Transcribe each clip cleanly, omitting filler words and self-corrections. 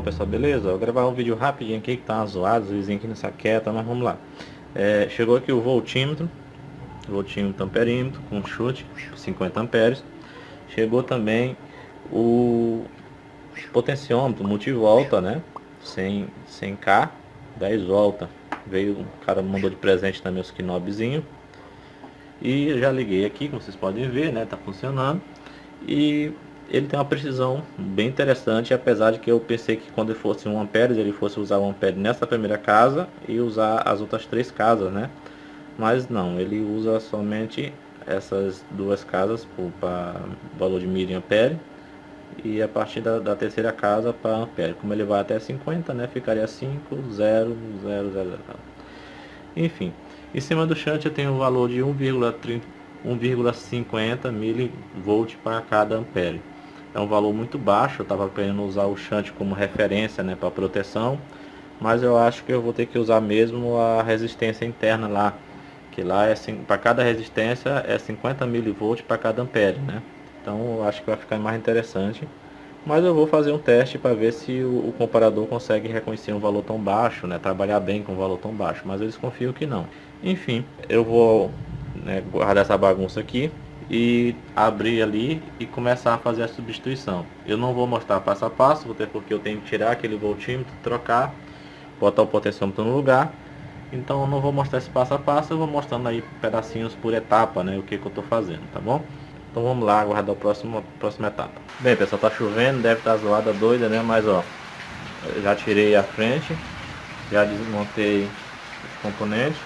pessoal, beleza? Vou gravar um vídeo rapidinho aqui que tá uma zoada, os vizinhos aqui não se aquietam, mas vamos lá. Chegou aqui o voltímetro amperímetro com chute 50 amperes. Chegou também o potenciômetro multivolta, né? 100K, 10 volta. Veio, o cara mandou de presente também os knobzinho. E eu já liguei aqui, como vocês podem ver, né? Tá funcionando. E ele tem uma precisão bem interessante, apesar de que eu pensei que quando ele fosse 1 ampere, ele fosse usar 1 ampere nessa primeira casa e usar as outras 3 casas, né? Mas não, ele usa somente essas 2 casas para valor de miliampere e a partir da terceira casa para ampere. Como ele vai até 50, né? Ficaria 5, 0, 0, 0, 0. Enfim, em cima do shunt eu tenho o valor de 1,50 milivolt para cada ampere. É um valor muito baixo, eu estava querendo usar o shunt como referência, né, para proteção, mas eu acho que eu vou ter que usar mesmo a resistência interna lá, que lá é para cada resistência é 50 milivolt para cada ampere, né? Então eu acho que vai ficar mais interessante. Mas eu vou fazer um teste para ver se o comparador consegue reconhecer um valor tão baixo, né? Trabalhar bem com um valor tão baixo, mas eu desconfio que não. Enfim, eu vou, né, guardar essa bagunça aqui e abrir ali e começar a fazer a substituição. Eu não vou mostrar passo a passo, até porque eu tenho que tirar aquele voltímetro, trocar, botar o potenciômetro no lugar. Então eu não vou mostrar esse passo a passo, eu vou mostrando aí pedacinhos por etapa, né, o que eu estou fazendo, tá bom? Então vamos lá aguardar a próxima etapa. Bem, pessoal, tá chovendo, deve estar zoada doida, né? Mas ó, eu já tirei a frente, já desmontei os componentes.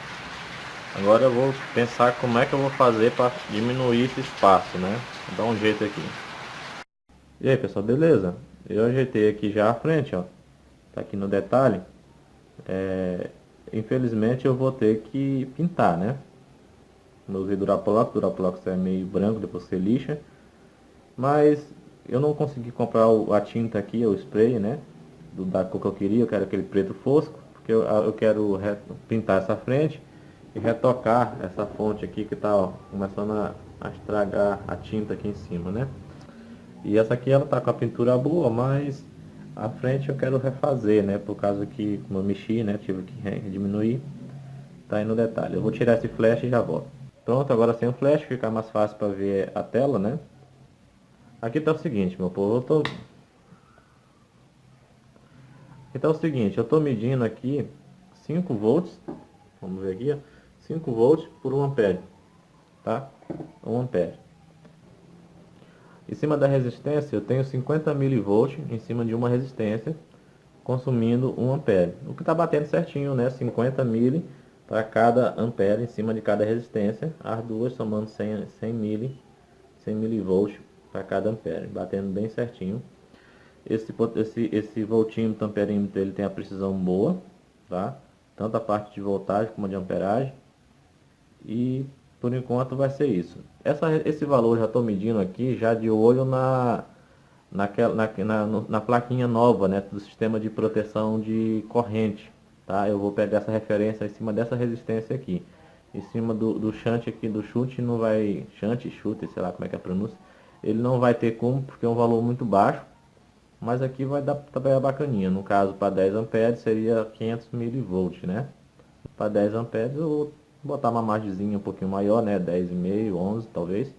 Agora eu vou pensar como é que eu vou fazer para diminuir esse espaço, né? Vou dar um jeito aqui. E aí, pessoal, beleza? Eu ajeitei aqui já a frente, ó. Tá aqui no detalhe. Infelizmente eu vou ter que pintar, né? Eu usei Duraprox é meio branco, depois você lixa. Mas eu não consegui comprar a tinta aqui, o spray, né? Da cor que eu queria, eu quero aquele preto fosco. Porque eu quero pintar essa frente e retocar essa fonte aqui que tá, ó, começando a estragar a tinta aqui em cima, né? E essa aqui ela tá com a pintura boa, mas a frente eu quero refazer, né? Por causa que, como eu mexi, né? Tive que diminuir. Tá aí no detalhe. Eu vou tirar esse flash e já volto. Pronto, agora sem o flash fica mais fácil para ver a tela, né? Aqui tá o seguinte, meu povo, aqui tá o seguinte, eu tô medindo aqui 5 volts, vamos ver aqui, ó, 5 volts por 1 ampere, tá? 1 ampere. Em cima da resistência eu tenho 50 milivolts em cima de uma resistência, consumindo 1 ampere. O que tá batendo certinho, né? 50 mili para cada ampere em cima de cada resistência, as duas somando 100 milivolts para cada ampere, batendo bem certinho. Esse voltímetro amperímetro ele tem a precisão boa, tá? Tanto a parte de voltagem como a de amperagem. E por enquanto vai ser isso. Esse valor eu já estou medindo aqui, já de olho na plaquinha nova, né, do sistema de proteção de corrente, tá? Eu vou pegar essa referência em cima dessa resistência aqui. Em cima do shunt aqui, do chute, não vai... chute, sei lá como é que é a pronúncia. Ele não vai ter como, porque é um valor muito baixo. Mas aqui vai dar trabalhar bacaninha. No caso, para 10 amperes seria 500 milivolts, né? Para 10 amperes eu vou botar uma margemzinha um pouquinho maior, né? 10,5, 11 talvez.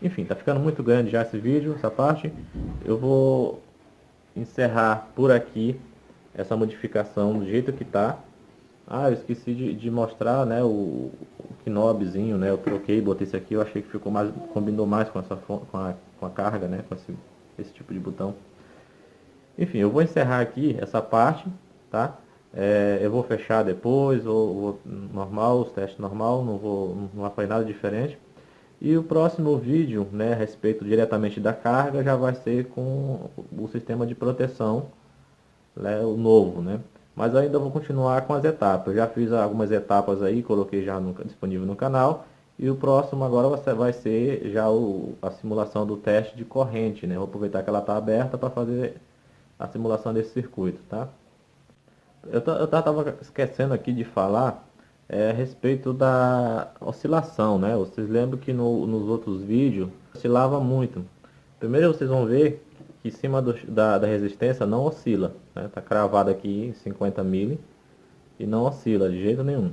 Enfim, tá ficando muito grande já esse vídeo, essa parte. Eu vou encerrar por aqui essa modificação do jeito que tá. Ah, eu esqueci de mostrar, né, o knobzinho, né? Eu troquei, botei esse aqui, eu achei que ficou mais, combinou mais com a carga, né? Com esse tipo de botão. Enfim, eu vou encerrar aqui essa parte, tá? Eu vou fechar depois, ou normal, os testes normal, não vai fazer nada diferente. E o próximo vídeo, né, a respeito diretamente da carga, já vai ser com o sistema de proteção, né, o novo, né? Mas ainda vou continuar com as etapas. Eu já fiz algumas etapas aí, coloquei já disponível no canal. E o próximo agora vai ser já a simulação do teste de corrente, né? Vou aproveitar que ela está aberta para fazer a simulação desse circuito, tá? Eu estava esquecendo aqui de falar a respeito da oscilação, né? Vocês lembram que nos outros vídeos oscilava muito. Primeiro vocês vão ver aqui em cima da resistência não oscila, né? Tá cravado aqui em 50 mili e não oscila de jeito nenhum.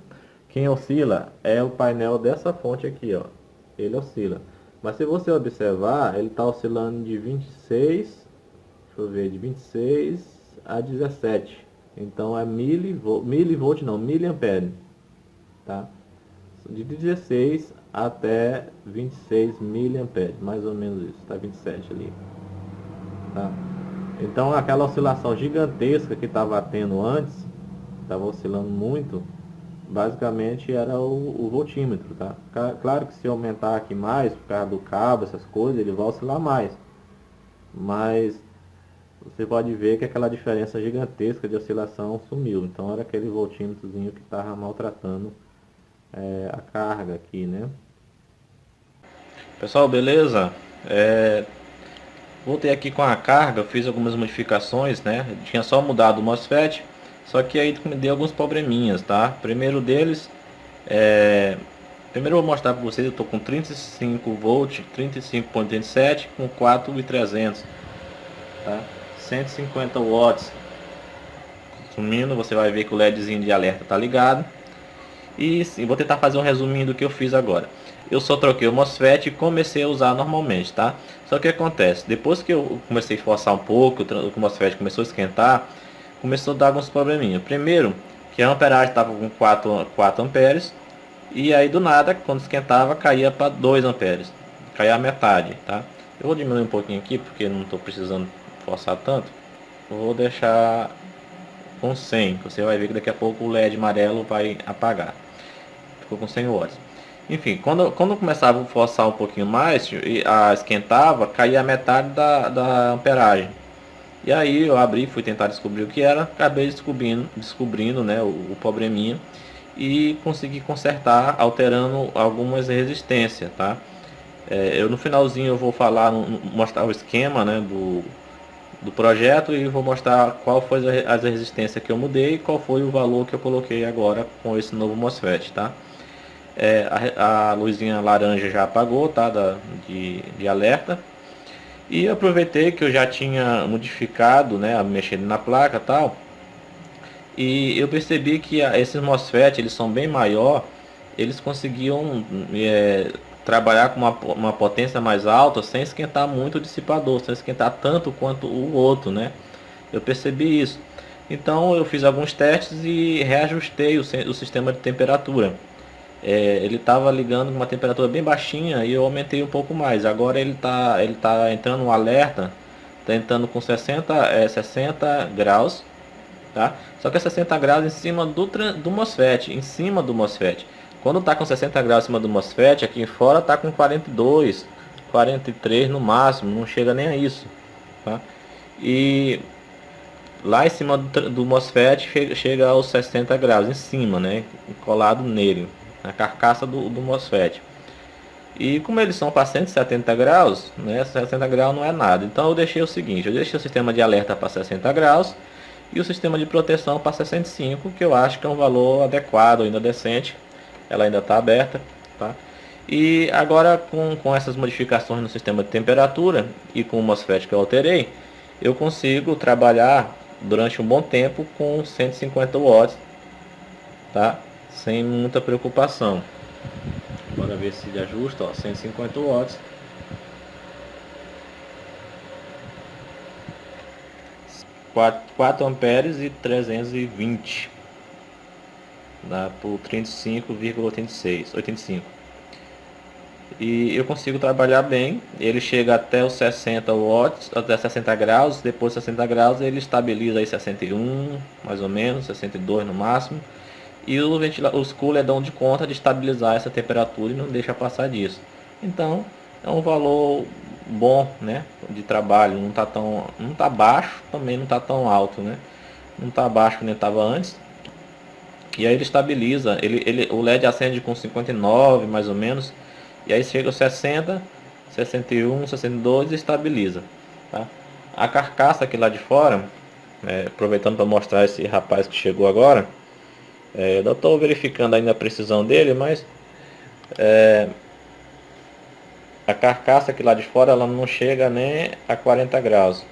Quem oscila é o painel dessa fonte aqui, ó. Ele oscila. Mas se você observar, ele está oscilando de 26, deixa eu ver, de 26 a 17. Então é milivolt não, miliampere, tá? De 16 até 26 miliamperes, mais ou menos isso, tá 27 ali, tá? Então aquela oscilação gigantesca que estava tendo antes, estava oscilando muito, basicamente era o voltímetro, tá? Claro que se aumentar aqui mais, por causa do cabo, essas coisas, ele vai oscilar mais, mas você pode ver que aquela diferença gigantesca de oscilação sumiu. Então era aquele voltímetrozinho que estava maltratando a carga aqui, né? Pessoal, beleza? Voltei aqui com a carga, fiz algumas modificações, né? Tinha só mudado o MOSFET, só que aí me deu alguns probleminhas, tá? Primeiro deles, primeiro eu vou mostrar para vocês, eu estou com 35 volt, 35.87 com 4.300, tá? 150 watts consumindo, você vai ver que o LEDzinho de alerta tá ligado. E sim, vou tentar fazer um resuminho do que eu fiz agora. Eu só troquei o MOSFET e comecei a usar normalmente, tá? Só que o que acontece? Depois que eu comecei a forçar um pouco, o MOSFET começou a esquentar, começou a dar alguns probleminhas. Primeiro, que a amperagem estava com 4 amperes, e aí do nada, quando esquentava, caía para 2 amperes. Caía a metade, tá? Eu vou diminuir um pouquinho aqui, porque não estou precisando forçar tanto. Eu vou deixar com 100, você vai ver que daqui a pouco o LED amarelo vai apagar. Ficou com 100 watts. Enfim, quando começava a forçar um pouquinho mais, esquentava, caía a metade da amperagem. E aí eu abri, fui tentar descobrir o que era, acabei descobrindo, né, o probleminha, e consegui consertar alterando algumas resistências, tá? Eu no finalzinho eu vou falar, mostrar o esquema, né, do projeto, e vou mostrar qual foi as resistências que eu mudei e qual foi o valor que eu coloquei agora com esse novo MOSFET, tá? A luzinha laranja já apagou, tá? De alerta. E aproveitei que eu já tinha modificado, né? Mexendo na placa e tal. E eu percebi que esses MOSFET, eles são bem maior. Eles conseguiam trabalhar com uma potência mais alta sem esquentar muito o dissipador, sem esquentar tanto quanto o outro, né? Eu percebi isso. Então eu fiz alguns testes e reajustei o sistema de temperatura. Ele estava ligando com uma temperatura bem baixinha e eu aumentei um pouco mais. Agora ele tá entrando um alerta, tá entrando com 60 graus, tá? Só que é 60 graus em cima do MOSFET, em cima do MOSFET. Quando tá com 60 graus em cima do MOSFET, aqui fora tá com 42, 43 no máximo, não chega nem a isso, tá? E lá em cima do MOSFET chega aos 60 graus em cima, né? Colado nele, na carcaça do MOSFET. E como eles são para 170 graus, né? 60 graus não é nada. Então eu deixei o seguinte, eu deixei o sistema de alerta para 60 graus e o sistema de proteção para 65, que eu acho que é um valor adequado, ainda decente. Ela ainda está aberta, tá? E agora com essas modificações no sistema de temperatura e com o MOSFET que eu alterei, eu consigo trabalhar durante um bom tempo com 150 watts, tá? Sem muita preocupação. Bora ver se ele ajusta, ó, 150 watts. 4 amperes e 320, dá por 35,85. E eu consigo trabalhar bem. Ele chega até os 60 watts, até 60 graus. Depois de 60 graus ele estabiliza aí 61, mais ou menos, 62 no máximo. E os cooler dão de conta de estabilizar essa temperatura e não deixa passar disso. Então é um valor bom, né, de trabalho. Não tá baixo, também não tá tão alto, né? Não tá baixo nem estava antes. E aí ele estabiliza. O LED acende com 59 mais ou menos. E aí chega aos 60, 61, 62 e estabiliza, tá? A carcaça aqui lá de fora, aproveitando para mostrar esse rapaz que chegou agora, eu não estou verificando ainda a precisão dele, mas a carcaça aqui lá de fora ela não chega nem a 40 graus,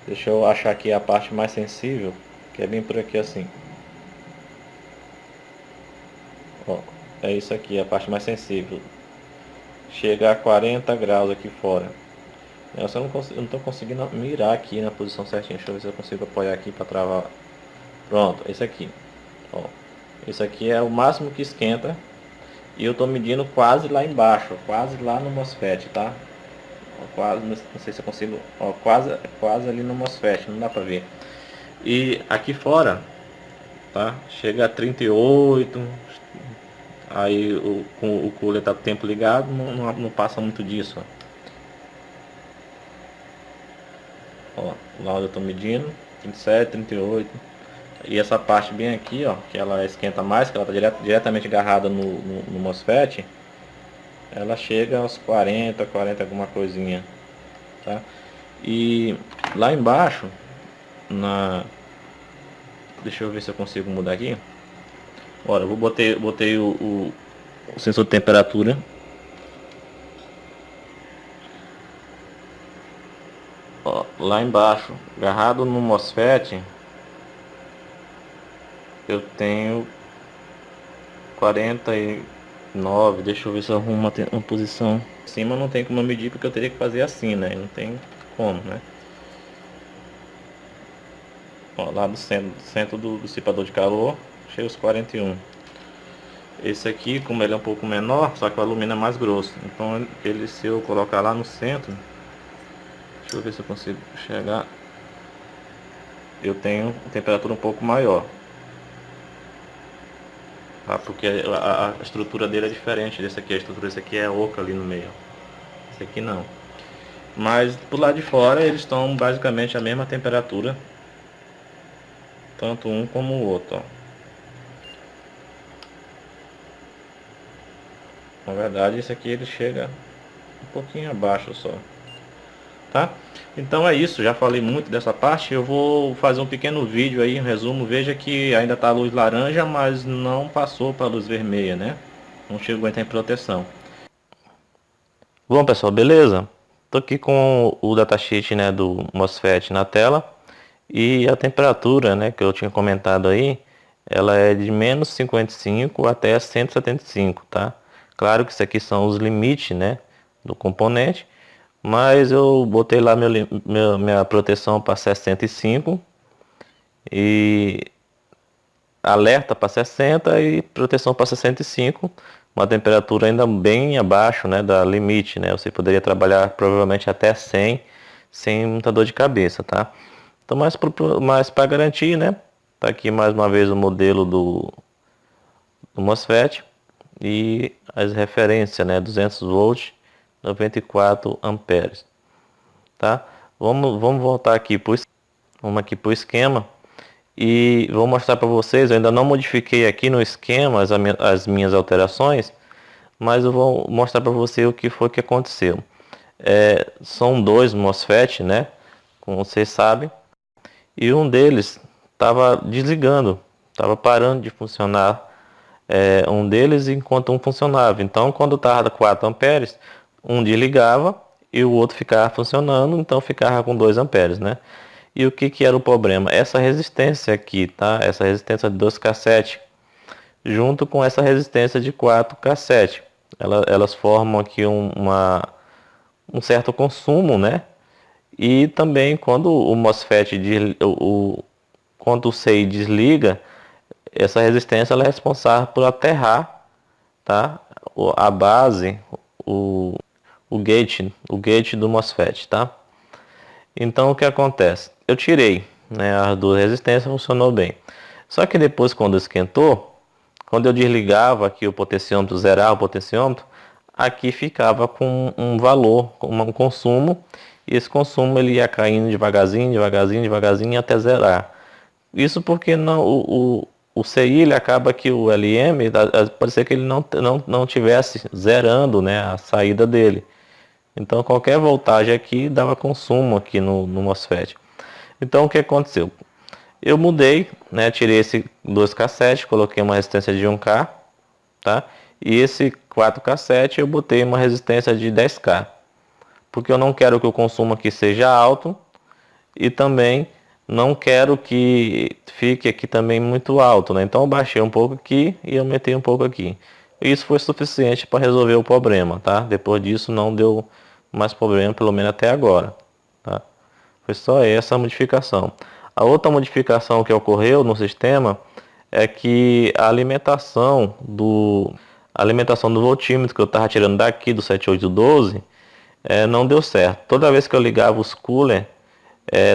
Deixa eu achar aqui a parte mais sensível, que é bem por aqui assim. Ó, é isso aqui, a parte mais sensível. Chega a 40 graus aqui fora. Eu só não consigo, eu não estou conseguindo mirar aqui na posição certinha. Deixa eu ver se eu consigo apoiar aqui para travar. Pronto, esse aqui. Ó, esse aqui é o máximo que esquenta. E eu estou medindo quase lá embaixo, quase lá no MOSFET, tá? Ó, quase, não sei se eu consigo. Ó, quase ali no MOSFET, não dá para ver. E aqui fora, tá? Chega a 38. Aí o cooler tá tempo ligado, não passa muito disso. Ó, lá onde eu tô medindo, 37, 38. E essa parte bem aqui, ó, que ela esquenta mais, que ela tá diretamente agarrada no MOSFET, ela chega aos 40, 40 alguma coisinha, tá? E lá embaixo, deixa eu ver se eu consigo mudar aqui. Olha, eu botei o sensor de temperatura. Ó, lá embaixo, agarrado no MOSFET, eu tenho 49. Deixa eu ver se eu arrumo uma posição. Em cima não tem como eu medir, porque eu teria que fazer assim, né? Não tem como, né? Ó, lá do centro do dissipador de calor, chega os 41. Esse aqui, como ele é um pouco menor, só que o alumínio é mais grosso. Então ele, se eu colocar lá no centro, deixa eu ver se eu consigo chegar. Eu tenho temperatura um pouco maior, tá? Porque a estrutura dele é diferente desse aqui. A estrutura desse aqui é oca ali no meio. Esse aqui não. Mas por lado de fora eles estão basicamente a mesma temperatura, tanto um como o outro, ó. Na verdade esse aqui ele chega um pouquinho abaixo só, tá? Então é isso, já falei muito dessa parte. Eu vou fazer um pequeno vídeo aí, um resumo. Veja que ainda está a luz laranja, mas não passou para a luz vermelha, né? Não chegou a entrar em proteção. Bom pessoal, beleza? Tô aqui com o datasheet, né, do MOSFET na tela. E a temperatura, né, que eu tinha comentado aí, ela é de menos 55 até 175, tá? Claro que isso aqui são os limites, né, do componente, mas eu botei lá minha proteção para 65 e alerta para 60 e proteção para 65, uma temperatura ainda bem abaixo, né, da limite, né? Você poderia trabalhar provavelmente até 100 sem muita dor de cabeça, tá? Então, mais para garantir, né? Tá aqui mais uma vez o modelo do MOSFET e as referências, né? 200 volts, 94 amperes, tá? Vamos voltar aqui vamos aqui para o esquema e vou mostrar para vocês. Eu ainda não modifiquei aqui no esquema as minhas alterações, mas eu vou mostrar para você o que foi que aconteceu. São dois MOSFET, né? Como vocês sabem. E um deles estava desligando, estava parando de funcionar, um deles enquanto um funcionava. Então quando estava 4 amperes, um desligava e o outro ficava funcionando, então ficava com 2 amperes, né? E o que era o problema? Essa resistência aqui, tá? Essa resistência de 2K7 junto com essa resistência de 4K7. Elas formam aqui um certo consumo, né? E também quando o MOSFET, quando o CI desliga, essa resistência ela é responsável por aterrar, tá? A base, o, o gate do MOSFET, tá? Então o que acontece? Eu tirei, né, as duas resistências, funcionou bem. Só que depois, quando esquentou, quando eu desligava aqui o potenciômetro, zerar o potenciômetro, aqui ficava com um valor, com um consumo, e esse consumo ele ia caindo devagarzinho, devagarzinho, devagarzinho até zerar. Isso porque não, o CI ele acaba que o LM, pode ser que ele não tivesse zerando, né, a saída dele. Então qualquer voltagem aqui dava consumo aqui no MOSFET. Então o que aconteceu? Eu mudei, né, tirei esse 2K7, coloquei uma resistência de 1K, tá? E esse 4K7 eu botei uma resistência de 10K, porque eu não quero que o consumo aqui seja alto e também não quero que fique aqui também muito alto, né? Então eu baixei um pouco aqui e aumentei um pouco aqui. Isso foi suficiente para resolver o problema, tá? Depois disso não deu mais problema, pelo menos até agora, tá? Foi só essa modificação. A outra modificação que ocorreu no sistema é que a alimentação do voltímetro que eu estava tirando daqui do 7812 não deu certo. Toda vez que eu ligava os cooler,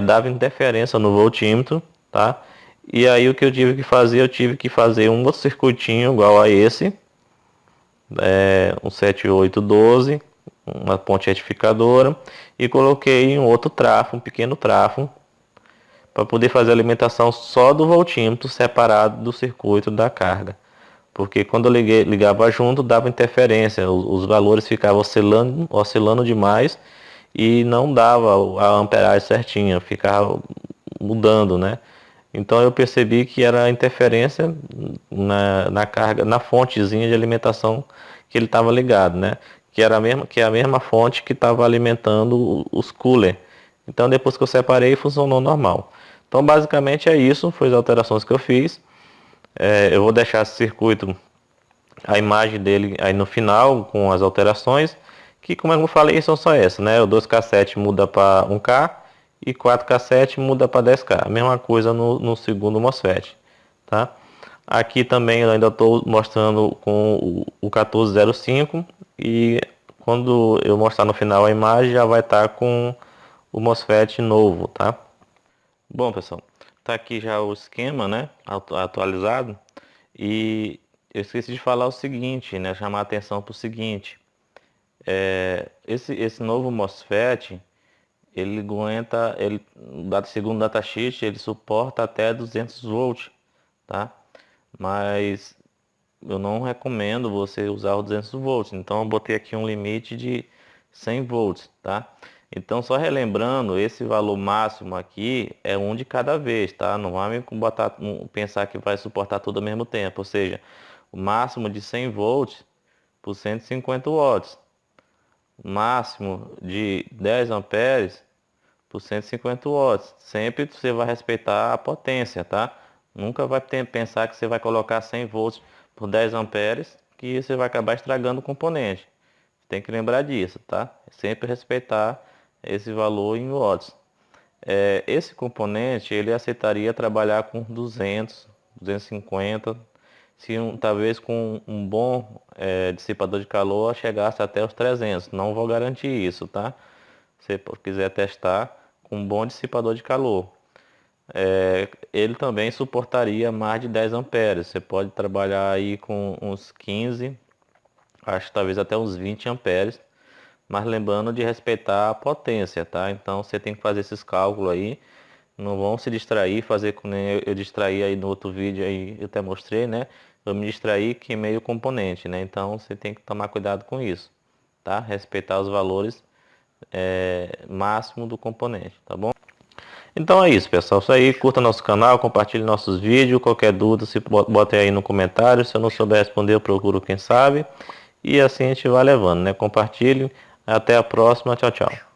dava interferência no voltímetro, tá? E aí o que eu tive que fazer? Eu tive que fazer um outro circuitinho igual a esse, um 7812, uma ponte retificadora, e coloquei um outro trafo, um pequeno trafo, para poder fazer a alimentação só do voltímetro separado do circuito da carga. Porque quando eu ligava junto, dava interferência, os valores ficavam oscilando demais e não dava a amperagem certinha, ficava mudando, né? Então eu percebi que era interferência na carga, na fontezinha de alimentação que ele estava ligado, né? Que é a mesma fonte que estava alimentando os cooler. Então depois que eu separei, funcionou normal. Então basicamente é isso, foi as alterações que eu fiz. Eu vou deixar esse circuito, a imagem dele aí no final com as alterações, que como eu falei são só essas, né? O 2K7 muda para 1K e 4K7 muda para 10K. A mesma coisa no segundo MOSFET, tá? Aqui também eu ainda estou mostrando com o 1405 e quando eu mostrar no final a imagem já vai estar com o MOSFET novo, tá? Bom, pessoal, tá aqui já o esquema, né, atualizado, e eu esqueci de falar o seguinte, né, chamar a atenção para o seguinte, esse novo MOSFET, ele aguenta, segundo o datasheet, ele suporta até 200 volts, tá? Mas eu não recomendo você usar os 200 volts, então eu botei aqui um limite de 100 volts, tá? Então só relembrando, esse valor máximo aqui é um de cada vez, tá? Não vai pensar que vai suportar tudo ao mesmo tempo, ou seja, o máximo de 100 volts por 150 watts, máximo de 10 amperes por 150 watts. Sempre você vai respeitar a potência, tá? Nunca vai pensar que você vai colocar 100 volts por 10 amperes, que você vai acabar estragando o componente. Tem que lembrar disso, tá? Sempre respeitar esse valor em watts. Esse componente, ele aceitaria trabalhar com 200, 250, talvez com um bom dissipador de calor chegasse até os 300. Não vou garantir isso, tá? Se você quiser testar com um bom dissipador de calor. Ele também suportaria mais de 10 amperes. Você pode trabalhar aí com uns 15, acho que talvez até uns 20 amperes, mas lembrando de respeitar a potência, tá? Então você tem que fazer esses cálculos aí, não vão se distrair, fazer como eu distraí aí no outro vídeo aí, eu até mostrei, né? Eu me distraí, queimei o componente, né? Então você tem que tomar cuidado com isso, tá? Respeitar os valores máximo do componente, tá bom? Então é isso, pessoal. Isso aí, curta nosso canal, compartilhe nossos vídeos. Qualquer dúvida, se bota aí no comentário. Se eu não souber responder, eu procuro quem sabe. E assim a gente vai levando, né? Compartilhe. Até a próxima. Tchau, tchau.